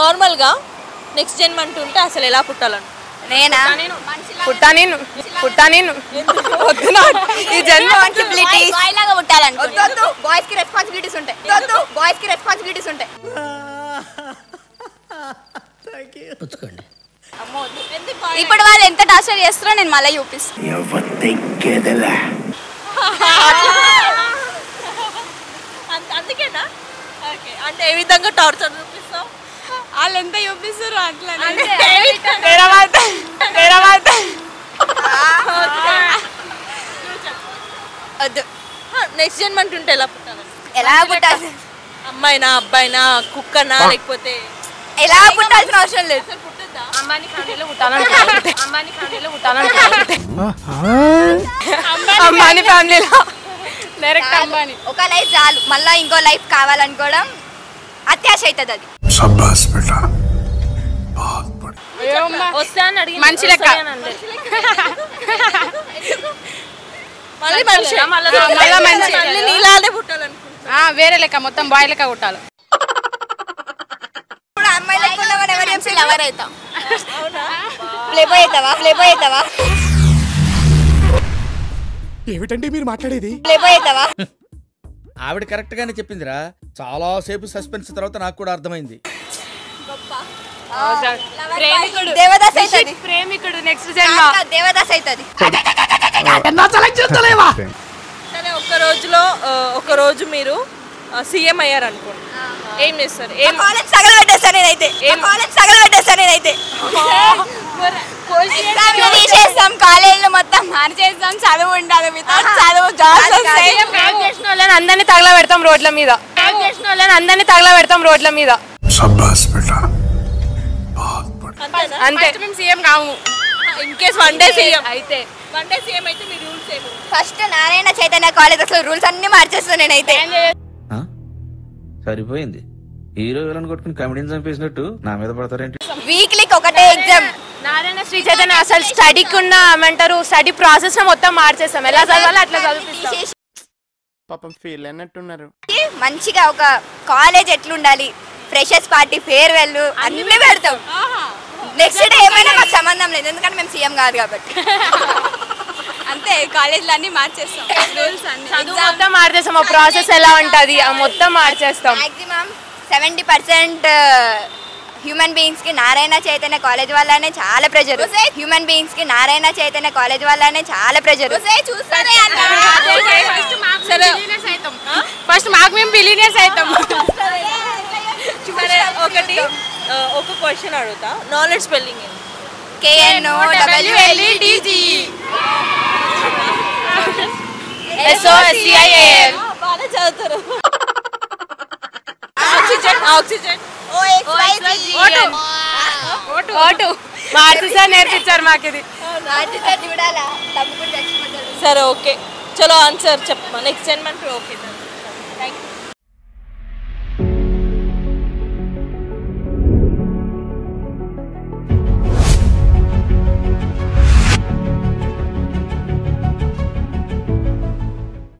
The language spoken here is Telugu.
నార్మల్గా నెక్స్ట్ జన్మ అంటుంటే అసలు ఎలా పుట్టాలను? నేనా పుట్టా నేను ఈ జన్మ రెస్పాన్సిబిలిటీస్ బాయ్ లాగా పుట్టాలనుకుంటున్నా. బాయ్స్ కి రెస్పాన్సిబిలిటీస్ ఉంటాయి. ఇప్పుడు వాళ్ళు ఎంత టార్చర్ చేస్తారో నేను మళ్ళీ చూపిస్తాను. అందుకేనా? ఓకే, అంటే ఏ విధంగా టార్చర్ చూపిస్తావు? వాళ్ళు ఎంత చూపిస్తారు అట్లా. నెక్స్ట్ జన్మ అంటుంటే ఎలా పుట్టాలి? అమ్మాయినా అబ్బాయినా కుక్కనా లేకపోతే ఎలా పుట్టాల్సిన అవసరం లేదు. అంబానీ ఫ్యామిలీలో పుట్టాలనుకుంటే అంబానీ ఫ్యామిలీలో డైరెక్ట్ అంబానీ. ఒక లైఫ్ చాలు, మళ్ళీ ఇంకో లైఫ్ కావాలనుకోవడం అత్యాశ అవుతుంది. అది మంచి లెక్క, నీలానే పుట్టాలనుకుంటా. వేరే లెక్క, మొత్తం బాయ్ లెక్క పుట్టాలి. అమ్మాయి లెక్క ఎవరు చెప్పి లవర్ అవుతాం. ప్లే బాయ్ అవుతావా? ఏమిటండి మీరు మాట్లాడేది? ప్లే బాయ్ అవుతావా? ఆవిడ కరెక్ట్ గానే చెప్పిందిరా. చాలా సేపు సస్పెన్స్ తర్వాత నాకు కూడా అర్థమైంది. ప్రేమికుడు నెక్స్ట్ జన్మ దేవదాస్ అవుతుంది. సరే, ఒక రోజు మీరు సీఎం అయ్యారు అనుకోండి, ఏం చేస్తారు? కాలేజ్ తగలబెట్టేస్తాను నేనైతే. తీసేస్తాం, కాలేజీలో మొత్తం మార్చేస్తాం. చదువు ఉండాలి, అందరినీ తగలబెడతాం రోడ్ల మీద. అంతే, మేము సీఎం కాము. In case one day CM అయితే మీ రూల్స్ ఏమో? ఫస్ట్ నారాయణ చైతన్య కాలేజ్ అసలు రూల్స్ అన్ని మార్చేస్తాను నేనైతే. సరిపోయింది, హీరో విలన్ కొట్టుకుని కమెడీని చంపేసినట్టు నా మీద పడతారేంటి? వీక్లీకి ఒకటే ఎగ్జామ్. నారాయణ శ్రీ చైతన్య అసలు స్టడీకి ఉన్న ఏమంటారు, స్టడీ ప్రాసెస్ మొత్తం మార్చేస్తాం. ఎలా చదవాలో అట్లా చదివిస్తాం. పాపం ఫీల్ అన్నట్టున్నారు. మంచిగా ఒక కాలేజ్ ఎట్లుండాలి, ఫ్రెషర్స్ పార్టీ, ఫేర్వెల్ అన్ని పెడతాం. నెక్స్ట్ డే ఏమైనా మాకు సంబంధం లేదు, ఎందుకంటే మేము సీఎం కాదు కాబట్టి. అంతే, కాలేజ్లో అన్ని మార్చేస్తాం, రూల్స్ అన్ని మొత్తం మార్చేస్తాం. ఆ ప్రాసెస్ ఎలా ఉంటుంది మొత్తం మార్చేస్తాం. మాక్సిమం 70% హ్యూమన్ బీయింగ్స్ కి నారాయణ చైతన్య కాలేజ్ వల్లనే చాలా ప్రెజర్. ఫస్ట్ మాకు మేము బిలియనర్స్ అవుతాం. ఒక క్వశ్చన్ అడుగుతా, నాలెడ్జ్ స్పెల్లింగ్ ఏంటి? KNOWLEDGE బాగా చదువుతారు. ఆక్సిజన్ మార్చేసారి నేర్పించారు మాకు ఇది. సరే, ఓకే, చలో ఆన్సర్ చెప్పమా. నెక్స్ట్ జన్మ అంటే ఓకే. Thank you.